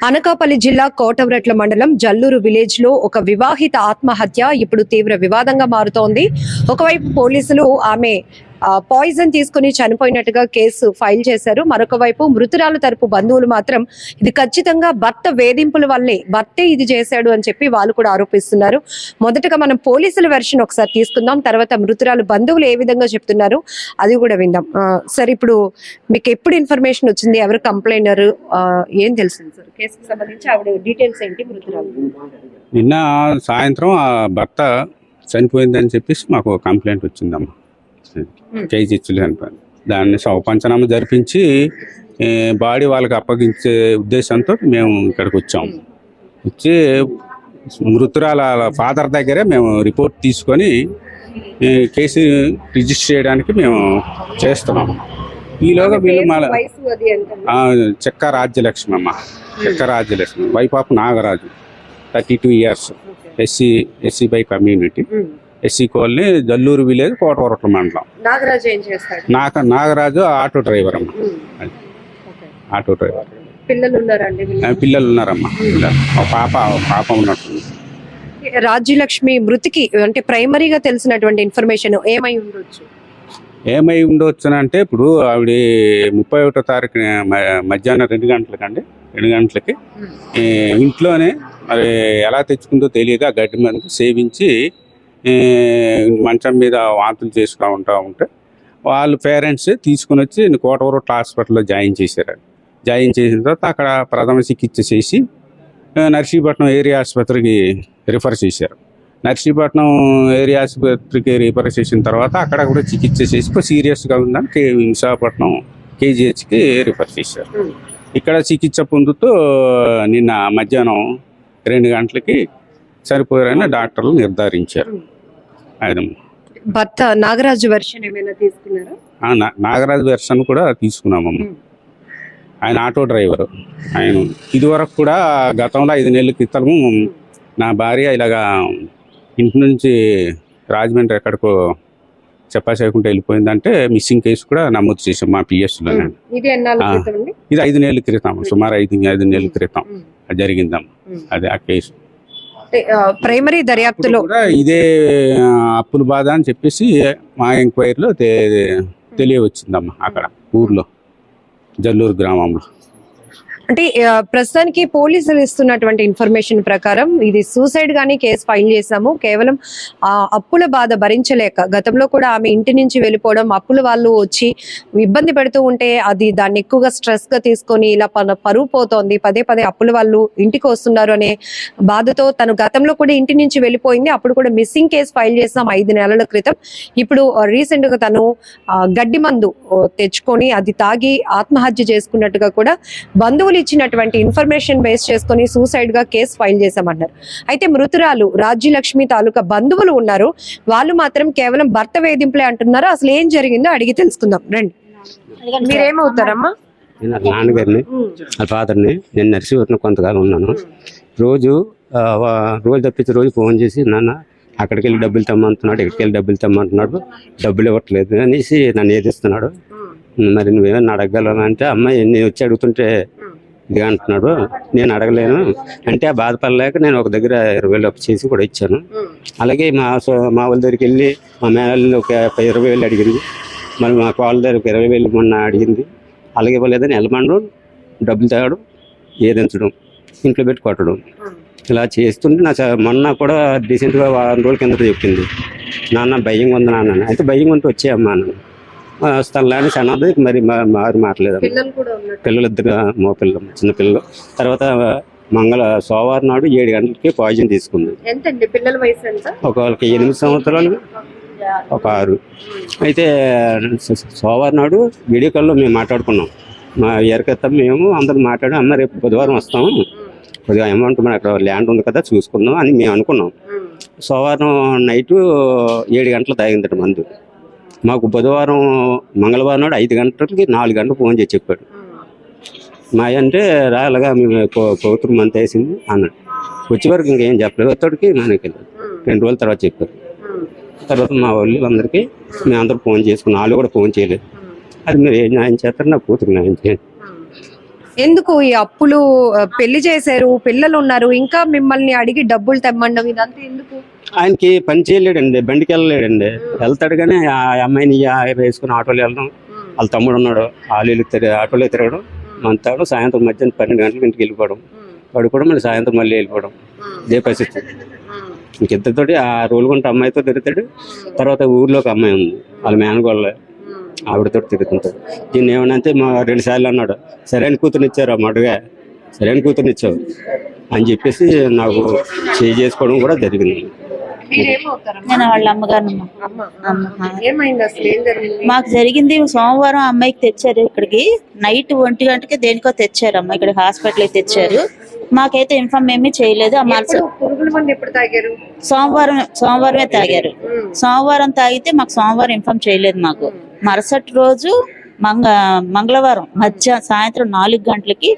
అనకాపల్లి జిల్లా కోటవరట్ల మండలం జల్లూరు విలేజ్ లో ఒక వివాహిత ఆత్మహత్య ఇప్పుడు తీవ్ర వివాదంగా మారుతోంది. ఒకవైపు పోలీసులు ఆమె పాయిజన్ తీసుకుని చనిపోయినట్టుగా కేసు ఫైల్ చేశారు. మరొక వైపు మృతురాలు తరపు బంధువులు మాత్రం ఇది ఖచ్చితంగా భర్త వేధింపుల వల్లే, భర్తే ఇది చేశాడు అని చెప్పి వాళ్ళు కూడా ఆరోపిస్తున్నారు. మొదటగా మనం పోలీసుల వెర్షన్ ఒకసారి తీసుకుందాం, తర్వాత మృతురాలు బంధువులు ఏ విధంగా చెప్తున్నారు అది కూడా విందాం. సార్, ఇప్పుడు మీకు ఎప్పుడు ఇన్ఫర్మేషన్ వచ్చింది? ఎవరు కంప్లైనర్? ఏం తెలిసింది సార్ కేసుకు సంబంధించి? ఆవిడ డీటెయిల్స్ ఏంటి? మృతురాలు నిన్న సాయంత్రం ఆ భర్త చనిపోయిందని చెప్పేసి మాకు కంప్లైంట్ వచ్చిందమ్మా. కేజీ ఇచ్చులు చనిపోయింది. దాన్ని శవపంచనామా జరిపించి బాడీ వాళ్ళకి అప్పగించే ఉద్దేశంతో మేము ఇక్కడికి వచ్చాము. వచ్చి మృతురాల ఫాదర్ దగ్గరే మేము రిపోర్ట్ తీసుకొని కేసు రిజిస్టర్ చేయడానికి మేము చేస్తున్నాము. ఈలోగా వీళ్ళు మళ్ళీ చెక్క రాజ్యలక్ష్మి అమ్మ, Chekka Rajyalakshmi, wife of Nagaraju, 32 years, SC by community, SC colony, Jalluru village, Kotavaratla మండలం. నాగరాజు ఏం చేస్తాడు? నాగరాజు ఆటో డ్రైవర్ అమ్మ. Auto driver. పిల్లలు ఉన్నారండి? పిల్లలు ఉన్నారమ్మా. ఒక పాప ఉన్నట్టుంది. రాజ్యలక్ష్మి మృతికి అంటే ప్రైమరీగా తెలిసినటువంటి ఇన్ఫర్మేషన్ ఏమై ఉండొచ్చు? ఏమై ఉండొచ్చు అంటే ఇప్పుడు ఆవిడ 31వ తారీఖు మధ్యాహ్నం 2 గంటలకండి, 2 గంటలకి ఇంట్లోనే మరి ఎలా తెచ్చుకుందో తెలియదు ఆ గడ్డి మందు సేవించి మంచం మీద వాంతులు చేసుకుంటూ ఉంటే వాళ్ళు పేరెంట్స్ తీసుకుని వచ్చి కోటవరట్ల హాస్పిటల్లో జాయిన్ చేశారు. జాయిన్ చేసిన తర్వాత అక్కడ ప్రథమ చికిత్స చేసి నర్సీపట్నం ఏరియా ఆసుపత్రికి రిఫర్ చేశారు. నర్సీపట్నం ఏరియా ఆసుపత్రికి రిఫర్ చేసిన తర్వాత అక్కడ కూడా చికిత్స చేసి సీరియస్గా ఉందని విశాఖపట్నం కేజీహెచ్కి రిఫర్ చేశారు. ఇక్కడ చికిత్స పొందుతూ నిన్న మధ్యాహ్నం 2 గంటలకి చనిపోయారని డాక్టర్లు నిర్ధారించారు. భర్త నాగరాజు వెర్షన్ ఏమైనా తీసుకున్నారా? నాగరాజు వెర్షన్ కూడా తీసుకున్నామమ్మ. ఆయన ఆటో డ్రైవర్. ఆయన ఇదివరకు కూడా గతంలో 5 నెలల క్రితం నా భార్య ఇలాగా ఇంటి నుంచి రాజమండ్రి ఎక్కడికో చెప్పాసేయకుండా వెళ్ళిపోయిందంటే మిస్సింగ్ కేసు కూడా నమోదు చేసాం మా పిఎస్లో. ఇది 5 నెలల క్రితం, సుమారు 5 నెలల క్రితం జరిగిందమ్మా. అదే ఆ కేసు ప్రైమరీ దర్యాప్తులో ఇదే అప్పుల బాధ అని చెప్పేసి మా ఎంక్వైరీలో తెలియవచ్చిందమ్మా. అక్కడ ఊర్లో జల్లూరు గ్రామంలో. అంటే ప్రస్తుతానికి పోలీసులు ఇస్తున్నటువంటి ఇన్ఫర్మేషన్ ప్రకారం ఇది సూసైడ్ గానీ కేసు ఫైల్ చేశాము. కేవలం ఆ అప్పుల బాధ భరించలేక గతంలో కూడా ఆమె ఇంటి నుంచి వెళ్ళిపోవడం, అప్పుల వాళ్ళు వచ్చి ఇబ్బంది పెడుతూ ఉంటే అది దాన్ని ఎక్కువగా స్ట్రెస్ గా తీసుకొని ఇలా పరువు పోతోంది, పదే పదే అప్పుల వాళ్ళు ఇంటికి వస్తున్నారు అనే బాధతో తను గతంలో కూడా ఇంటి నుంచి వెళ్ళిపోయింది. అప్పుడు కూడా మిస్సింగ్ కేసు ఫైల్ చేసాం 5 నెలల క్రితం. ఇప్పుడు రీసెంట్ గా తను గడ్డి మందు తెచ్చుకొని అది తాగి ఆత్మహత్య చేసుకున్నట్టుగా కూడా బంధువులు ఇచ్చినటువంటి ఇన్ఫర్మేషన్ బేస్ చేసుకుని సూసైడ్ గా కేసు ఫైల్ చేశామన్నారు. అయితే మృతురాలు రాజ్యలక్ష్మి తాలూకా బంధువులు ఉన్నారు, వాళ్ళు మాత్రం కేవలం భర్త వేధింపులే అంటున్నారు. అసలు ఏం జరిగిందో అడిగి తెలుసుకుందాం రండి. మీరేమవుతారమ్మా? నాన్నగారిని, ఫాదర్ని. నేను నర్సీపట్నం కొంతకాలం ఉన్నాను. రోజు తప్పించి రోజు ఫోన్ చేసి నాన్న అక్కడికి వెళ్ళి డబ్బులు తెమ్మంటున్నాడు, ఇక్కడికి వెళ్ళి డబ్బులు తెమ్మంటున్నాడు, డబ్బులు ఇవ్వట్లేదు అనేసి నన్ను ఏదిస్తున్నాడు. మరి నువ్వేమన్నా అడగగలనంటే అమ్మాయి నేను వచ్చి అడుగుతుంటే ఇది అంటున్నాడు, నేను అడగలేను అంటే బాధపడలేక నేను ఒక దగ్గర 20,000 అప్పు చేసి కూడా ఇచ్చాను. అలాగే మా వాళ్ళ దగ్గరికి వెళ్ళి మా మేనల్ని ఒక 20,000 అడిగింది, మరి మా వాళ్ళ దగ్గర 20,000 మొన్న అడిగింది. అలాగే ఇవ్వలేదని ఎలమండు డబ్బులు తేవడం, ఏదించడం, ఇంట్లో పెట్టి కొట్టడం, ఇలా చేస్తుంటే నా మొన్న కూడా రీసెంట్గా 1 రోజుల కిందట చెప్పింది, నాన్న భయంగా ఉంది నాన్న. అయితే భయంగా ఉంటే వచ్చేయమ్మా నన్ను వస్తానులేని సన్నది. మరి మారు మాట్లేదు. పిల్లలు 2 మో పిల్లలు, చిన్న పిల్లలు. తర్వాత సోమవారం నాడు 7 గంటలకి పాయిజన్ తీసుకుంది. ఒకళ్ళకి 8 సంవత్సరాలు, ఒక 6. అయితే సోమవారం నాడు వీడియో కాల్లో మేము మాట్లాడుకున్నాం. మా ఎరకెత్తాం మేము అందరం మాట్లాడాం. అమ్మ రేపు బుధవారం వస్తాము, కొద్దిగా అమౌంట్ మన అక్కడ ల్యాండ్ ఉంది కదా చూసుకుందాం అని మేము అనుకున్నాం. సోమవారం నైటు 7 గంటలు తాగిందట మందు. మాకు బుధవారం మంగళవారం నాడు 5 గంటలకి 4 గంటలు ఫోన్ చేసి చెప్పాడు. మా అంటే రాలగా మేము పవిత్రం మంత్ వేసింది అన్నాడు. వచ్చే వరకు ఇంకేం చెప్పలేదు. ఒత్తడికి మనకి 2 రోజుల తర్వాత చెప్పారు. తర్వాత మా వాళ్ళందరికీ మేము అందరూ ఫోన్ చేసుకున్నాం. వాళ్ళు కూడా ఫోన్ చేయలేదు. అది మీరు ఏం న్యాయం చేస్తారు, నా కూతురు న్యాయం చేయండి. ఎందుకు ఈ అప్పులు? పెళ్లి చేశారు, పిల్లలు ఉన్నారు, ఇంకా మిమ్మల్ని అడిగి డబ్బులు తెమ్మండం ఇదంతా ఎందుకు? ఆయనకి పని చేయలేడండి, బండికి వెళ్ళలేడండి. వెళ్తాడు కానీ ఆ అమ్మాయిని వేసుకుని ఆటోలో వెళ్ళడం, వాళ్ళ తమ్ముడు ఉన్నాడు, వాళ్ళు ఆటోలో తిరగడం, మంతాడు. సాయంత్రం మధ్యాహ్నం 12 గంటలకు ఇంటికి వెళ్ళిపోవడం, పడుకోవడం, మళ్ళీ సాయంత్రం మళ్ళీ వెళ్ళిపోవడం. ఇదే పరిస్థితి. ఇంకిద్దరితోటి ఆ రోలుగుంట అమ్మాయితో తిరుగుతాడు. తర్వాత ఊర్లో ఒక అమ్మాయి ఉంది, వాళ్ళ మేనగోళ్ళ, ఆవిడతో తిరుగుతుంటాడు. దీన్ని ఏమనంటే 2 సార్లు అన్నాడు, సరైన కూతురునిచ్చారు అమ్మడుగా, సరైన కూతురునిచ్చావు అని చెప్పేసి నాకు చేసుకోవడం కూడా జరిగింది. నేను వాళ్ళ అమ్మగారు. ఏమైంది అసలు? ఏం జరిగింది? మాకు జరిగింది సోమవారం అమ్మాయికి తెచ్చారు ఇక్కడికి, నైట్ 1 గంటకి దేనికో తెచ్చారు అమ్మాయి, ఇక్కడ హాస్పిటల్కి తెచ్చారు. మాకైతే ఇన్ఫార్మ్ ఏమీ చేయలేదు. పురుగుల మందు ఎప్పుడు తాగారు? సోమవారమే తాగారు. సోమవారం తాగితే మాకు సోమవారం ఇన్ఫార్మ్ చేయలేదు. మాకు మరుసటి రోజు మంగళవారం సాయంత్రం 4 గంటలకి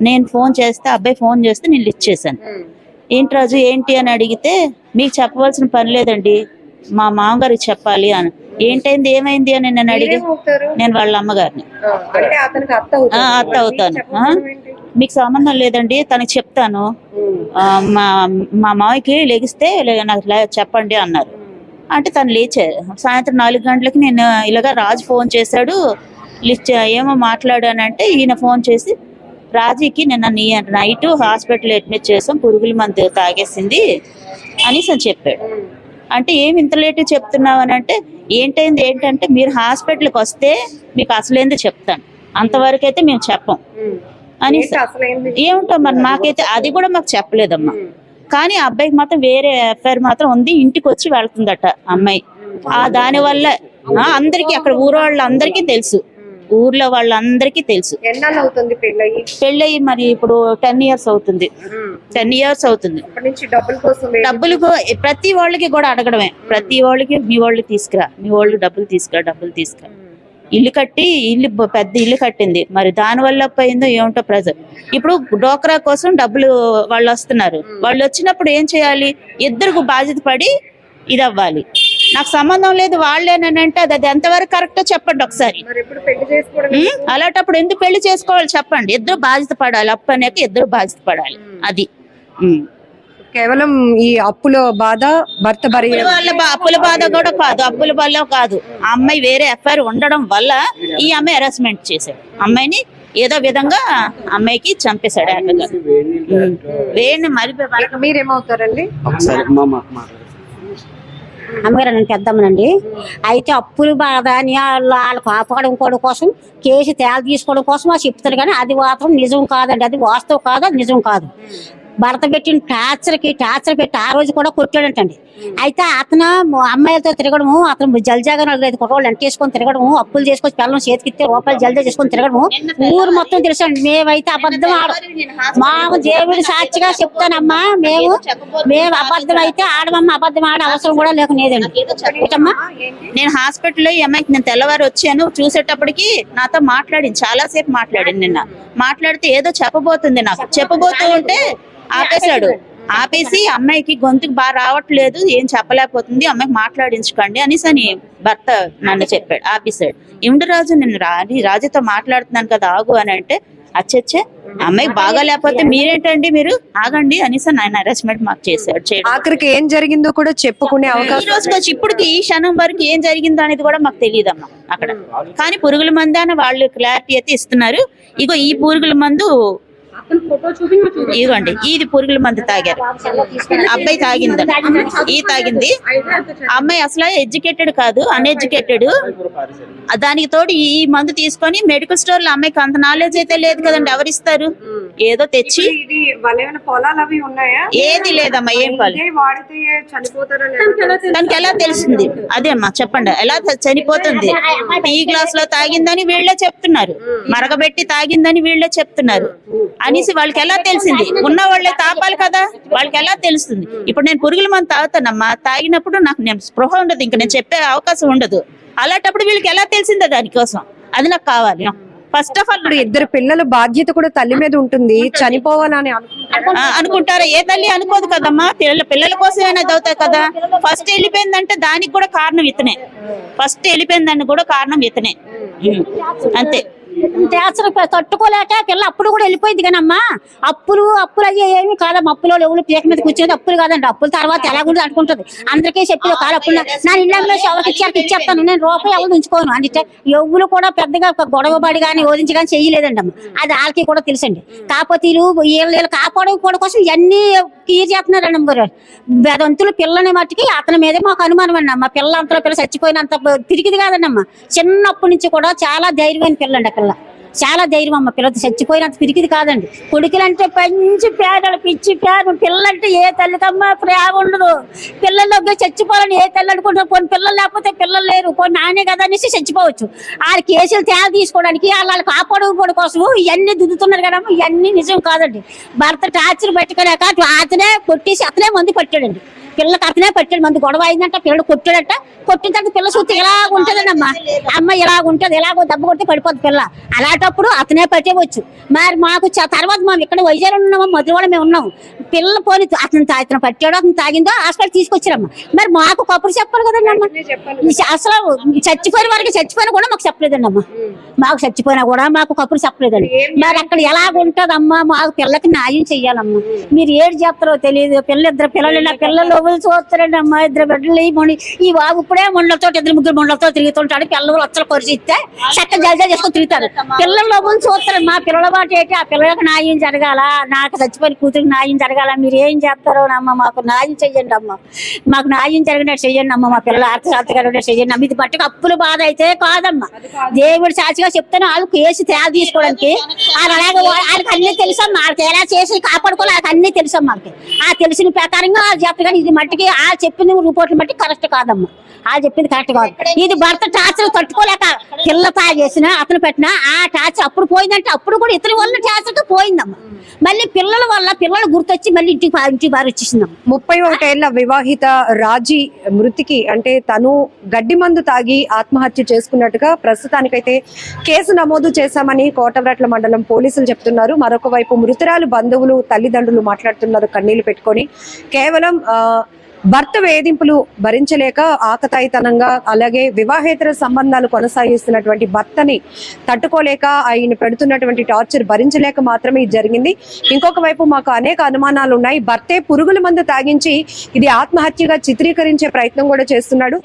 నేను ఫోన్ చేస్తే, అబ్బాయి ఫోన్ చేస్తే నేను లిస్ట్ చేశాను. ఏంటి రాజు ఏంటి అని అడిగితే, మీకు చెప్పవలసిన పని లేదండి, మా మామగారికి చెప్పాలి అని. ఏంటైంది, ఏమైంది అని నేను అడిగి, నేను వాళ్ళ అమ్మగారిని, అత్త అవుతాను. మీకు సంబంధం లేదండి, తనకి చెప్తాను, మా మామయ్యకి లెగిస్తే నాకు చెప్పండి అన్నారు. అంటే తను లేచారు. సాయంత్రం 4 గంటలకి నేను ఇలాగా రాజు ఫోన్ చేశాడు, లిస్ట్ ఏమో మాట్లాడానంటే ఈయన ఫోన్ చేసి, రాజీకి నిన్న నైట్ హాస్పిటల్ అడ్మిట్ చేసాం, పురుగుల మందు తాగేసింది అనేసి అని చెప్పాడు. అంటే ఏమి ఇంత లేట్ చెప్తున్నావు అని అంటే, ఏంటైంది ఏంటంటే, మీరు హాస్పిటల్కి వస్తే మీకు అసలేందో చెప్తాను, అంతవరకు అయితే మేము చెప్పం అని. ఏమిటో మరి మాకైతే అది కూడా మాకు చెప్పలేదమ్మా. కానీ అబ్బాయికి మాత్రం వేరే ఎఫ్ఐఆర్ మాత్రం ఉంది, ఇంటికి వచ్చి వెళ్తుందట అమ్మాయి. దానివల్ల అందరికి, అక్కడ ఊరు వాళ్ళందరికీ తెలుసు, ఊర్లో వాళ్ళందరికీ తెలుసు. పెళ్ళయి మరి ఇప్పుడు 10 years అవుతుంది. 10 years అవుతుంది. డబ్బులు ప్రతి వాళ్ళకి కూడా అడగడమే, ప్రతి వాళ్ళకి మీ వాళ్ళు తీసుకురా, మీ వాళ్ళు డబ్బులు తీసుకురా. ఇల్లు పెద్ద ఇల్లు కట్టింది, మరి దాని వల్ల పోయిందో ఏమిటో ప్రజలు. ఇప్పుడు డోక్రా కోసం డబ్బులు వాళ్ళు వస్తున్నారు, వాళ్ళు వచ్చినప్పుడు ఏం చేయాలి? ఇద్దరికి బాధ్యత పడి ఇది అవ్వాలి. నాకు సంబంధం లేదు వాళ్ళేనంటే అది ఎంతవరకు కరెక్టో చెప్పండి ఒకసారి. అలాంటప్పుడు ఎందుకు పెళ్లి చేసుకోవాలి చెప్పండి? ఇద్దరు బాధ్యత పడాలి, అప్పు అనేక ఇద్దరు బాధ్యత పడాలి. అది కేవలం ఈ అప్పుల బాధ, భర్త అప్పుల బాధ కూడా కాదు, అప్పుల వల్ల కాదు, ఆ అమ్మాయి వేరే ఎఫ్ఐఆర్ ఉండడం వల్ల ఈ అమ్మాయి హెరాస్మెంట్ చేశాడు. అమ్మాయిని ఏదో విధంగా అమ్మాయికి చంపేశాడు. వేణి మరి మీరేమవుతారండి? అమ్మగారు నేను పెద్దమ్మనండి. అయితే అప్పులు బాధ అని వాళ్ళు కాపాడుకోవడం కోసం, కేసు తీసుకోవడం కోసం చెప్తారు, కానీ అది మాత్రం నిజం కాదండి, అది వాస్తవం కాదు, అది నిజం కాదు. భర్త పెట్టిన టార్చర్ పెట్టి ఆ రోజు కూడా కొట్టాడంటండి. అయితే అతను అమ్మాయిలతో తిరగడము, అతను జల్జాగా 4-5 కుట్రోళ్ళు ఎంటేసుకొని తిరగడము, అప్పులు చేసుకొని పిల్లలు చేతికిస్తే రూపాయలు జల్జా చేసుకొని తిరగడము ఊరు మొత్తం తెలుసండి. మేమైతే అబద్ధం మాకు దేవుడి సాక్షిగా చెప్తానమ్మా, మేము అబద్ధం అయితే ఆడమమ్మ, అబద్ధం ఆడే అవసరం కూడా లేదండి. నేను హాస్పిటల్లో ఈ అమ్మాయికి నేను తెల్లవారు వచ్చాను, చూసేటప్పటికి నాతో మాట్లాడింది, చాలా సేపు మాట్లాడింది. నిన్న మాట్లాడితే ఏదో చెప్పబోతుంది, నాకు చెప్పబోతూ ఉంటే ఆపేశాడు. ఆపేసి అమ్మాయికి గొంతుకు బాగా రావట్లేదు, ఏం చెప్పలేకపోతుంది, అమ్మాయికి మాట్లాడించుకోండి అనేసి అని భర్త నన్ను చెప్పాడు, ఆపేశాడు. ఇమిడి రాజు నేను రాజుతో మాట్లాడుతున్నాను కదా ఆగు అని అంటే, అచ్చచ్చే అమ్మాయికి బాగా లేకపోతే మీరేంటండి, మీరు ఆగండి అనేసి ఆయన హెరాస్మెంట్ మాకు చేశాడు. ఆఖరికి ఏం జరిగిందో కూడా చెప్పుకునే అవకాశం. ఈ రోజుకి వచ్చి ఇప్పటికి ఈ క్షణం వరకు ఏం జరిగిందో అనేది కూడా మాకు తెలియదమ్మా అక్కడ. కానీ పురుగుల మందు అని వాళ్ళు క్లారిటీ అయితే ఇస్తున్నారు. ఇగో ఈ పురుగుల మందు ఇదిగోండి, ఇది పురుగుల మందు తాగారు, అబ్బాయి తాగింది, తాగింది. అమ్మాయి అసలు ఎడ్యుకేటెడ్ కాదు, అన్ఎడ్యుకేటెడ్. దానికి తోడు ఈ మందు తీసుకొని మెడికల్ స్టోర్ లో అమ్మాయికి అంత నాలెడ్జ్ అయితే లేదు కదండి, ఎవరిస్తారు? ఏదో తెచ్చి ఏది లేదమ్మా, ఏం కాదు. దానికి ఎలా తెలుస్తుంది? అదే అమ్మా చెప్పండి, ఎలా చనిపోతుంది? టీ గ్లాస్ లో తాగిందని వీళ్ళే చెప్తున్నారు, మరగబెట్టి తాగిందని వీళ్ళే చెప్తున్నారు అనేసి వాళ్ళకి ఎలా తెలిసింది? ఉన్న వాళ్ళే తాపాలి కదా, వాళ్ళకి ఎలా తెలుస్తుంది? ఇప్పుడు నేను పురుగుల మందు తాగుతానమ్మా, తాగినప్పుడు నాకు స్పృహ ఉండదు, ఇంకా నేను చెప్పే అవకాశం ఉండదు. అలాంటప్పుడు వీళ్ళకి ఎలా తెలిసిందో దానికోసం? అది నాకు కావాలి. ఫస్ట్ ఆఫ్ ఆల్ ఇద్దరు పిల్లల బాధ్యత కూడా తల్లి మీద ఉంటుంది, చనిపోవాలని అనుకుంటారా? ఏ తల్లి అనుకోదు కదమ్మా, పిల్లల కోసమైనా చదువుతాయి కదా. ఫస్ట్ వెళ్ళిపోయిందంటే దానికి కూడా కారణం ఇతనే, ఫస్ట్ వెళ్ళిపోయిందని కూడా కారణం ఇతనే, అంతే. టార్చర్ తట్టుకోలేక పిల్ల అప్పుడు కూడా వెళ్ళిపోయింది కానమ్మా. అప్పులు అయ్యే ఏమి కాదమ్మా. అప్పులో ఎవరు పీక మీద కూర్చొని అప్పులు కాదండి. అప్పుల తర్వాత ఎలా కూడా అనుకుంటది. అందరికీ చెప్పి కాదు అప్పులు నా ఇళ్ళలో ఎవరికి ఇచ్చేస్తాను, నేను రూపాయి ఎవరు ఉంచుకోను అంటే ఎవరు కూడా పెద్దగా గొడవబడి కానీ ఓదించి కానీ చెయ్యలేదండి అమ్మ. అది వాళ్ళకి కూడా తెలుసండి. కాకపోతే వీళ్ళు కాపాడుకోవడం కోసం ఇవన్నీ క్లియర్ చేస్తున్నారండి అమ్మగారు. బెదంతులు పిల్లని మట్టికి అతని మీదే మాకు అనుమానం అండి అమ్మ. పిల్ల అంతలో పిల్ల చచ్చిపోయినంత తిరిగిది కాదండి అమ్మ. చిన్నప్పటి నుంచి కూడా చాలా ధైర్యమైన పిల్లండి ఆ పిల్ల. చాలా ధైర్యం అమ్మ. పిల్లలు చచ్చిపోయినంత పిరికిది కాదండి. కొడుకులంటే పంచి పేదలు పిచ్చి పేద. పిల్లంటే ఏ తల్లికమ్మ ప్రేమ ఉండదు. పిల్లల్లోకి చచ్చిపోవాలని ఏ తల్లి అనుకుంటారు. కొన్ని పిల్లలు లేకపోతే పిల్లలు లేరు, కొన్ని నానే కదా అనేసి చచ్చిపోవచ్చు. వాళ్ళ కేసులు తేడా తీసుకోవడానికి వాళ్ళు కాపాడుకోవడం కోసం ఇవన్నీ దుద్దుతున్నారు కదమ్మా. ఇవన్నీ నిజం కాదండి. భర్త టార్చర్ పెట్టుకోలేక అతనే కొట్టేసి అతనే మందు పట్టాడండి. పిల్లకి అతనే పట్టాడు మందు. గొడవ అయిందంట, పిల్లడు కొట్టాడట. కొట్టిన తర్వాత పిల్ల సూతి ఇలాగ ఉంటదనమ్మా. అమ్మ ఇలాగ ఉంటది, ఎలాగో దెబ్బ కొట్టి పడిపోద్ది పిల్ల. అలాంటప్పుడు అతనే పట్టేవచ్చు. మరి మాకు తర్వాత మేము ఇక్కడ వైజాగ్ ఉన్నాము, మధురవాడ మేము ఉన్నాము. పిల్ల పోని అతను పట్టాడు, అతను తాగిందో హాస్పిటల్ తీసుకొచ్చారమ్మా. మరి మాకు కబురు చెప్పాలి కదండి అమ్మ. అసలు చచ్చిపోయిన వారికి చచ్చిపోయినా కూడా మాకు చెప్పలేదండి అమ్మ. మాకు చచ్చిపోయినా కూడా మాకు కబురు చెప్పలేదండి. మరి అక్కడ ఎలాగుంటదమ్మా. మాకు పిల్లకి న్యాయం చెయ్యాలమ్మా. మీరు ఏడు చేస్తారో తెలియదు. ఇద్దరు పిల్లలు చూస్తారండి అమ్మా. ఇద్దరు బిడ్డలు ఈ బాబు ఇప్పుడే ముండలతో ఇద్దరు ముగ్గురు ముండలతో తిరుగుతుంటాడు. పిల్లలు లక్షలు ఖర్చు ఇస్తే చక్క జల్జా చేసుకొని తిరుగుతారు. పిల్లల లోపల చూస్తారు. మా పిల్లల బాటు ఏంటి, ఆ పిల్లలకు న్యాయం జరగాల, నాకు చచ్చిపోయిన కూతురికి న్యాయం జరగాల. మీరు ఏం చేస్తారో అమ్మ, మాకు న్యాయం చెయ్యండి అమ్మ. మాకు న్యాయం జరిగినట్టు చెయ్యండి అమ్మ. మా పిల్లలు ఆర్థిక చెయ్యండి అమ్మ. ఇది బట్టి అప్పుల బాధ అయితే కాదమ్మా. దేవుడు సాక్షిగా చెప్తాను. వాళ్ళు కేసు తేడా తీసుకోవడానికి అలాగే వాళ్ళకి అన్ని తెలుసమ్మా. వాళ్ళకి ఎలా చేసి కాపాడుకోవాలి వాళ్ళకి అన్ని తెలుసమ్మా. వాళ్ళకి ఆ తెలిసిన ప్రకారంగా వాళ్ళు చెప్తారు. కానీ ఇది మట్టికి ఆ చెప్పిన రిపోర్ట్లు మట్టి కరెక్ట్ కాదమ్మా. ఆ చెప్పింది కరెక్ట్ కాదు. ఇది భర్త టార్చర్ తట్టుకోలేక పిల్ల తాగేసిన అతను పెట్టిన ఆ టార్చర్ అప్పుడు పోయిందంటే అప్పుడు కూడా ఇతని వల్ల టార్చర్ పోయిందమ్మా. మళ్ళీ పిల్లల వల్ల పిల్లలు గుర్తొచ్చి మళ్ళీ ఇంటికి బారి వచ్చేసిందమ్మా. 31 ఏళ్ల వివాహిత రాజీ మృతికి అంటే తను గడ్డి మందు తాగి ఆత్మహత్య చేసుకున్నట్టుగా ప్రస్తుతానికైతే కేసు నమోదు చేశామని కోటవరట్ల మండలం పోలీసులు చెప్తున్నారు. మరొక వైపు మృతురాలు బంధువులు తల్లిదండ్రులు మాట్లాడుతున్నారు కన్నీళ్లు పెట్టుకొని. కేవలం భర్త వేధింపులు భరించలేక ఆకతాయితనంగా అలాగే వివాహేతర సంబంధాలు కొనసాగిస్తున్నటువంటి భర్తని తట్టుకోలేక ఆయన పెడుతున్నటువంటి టార్చర్ భరించలేక మాత్రమే ఇది జరిగింది. ఇంకొక వైపు మాకు అనేక అనుమానాలు ఉన్నాయి. భర్తే పురుగుల మందు తాగించి ఇది ఆత్మహత్యగా చిత్రీకరించే ప్రయత్నం కూడా చేస్తున్నాడు.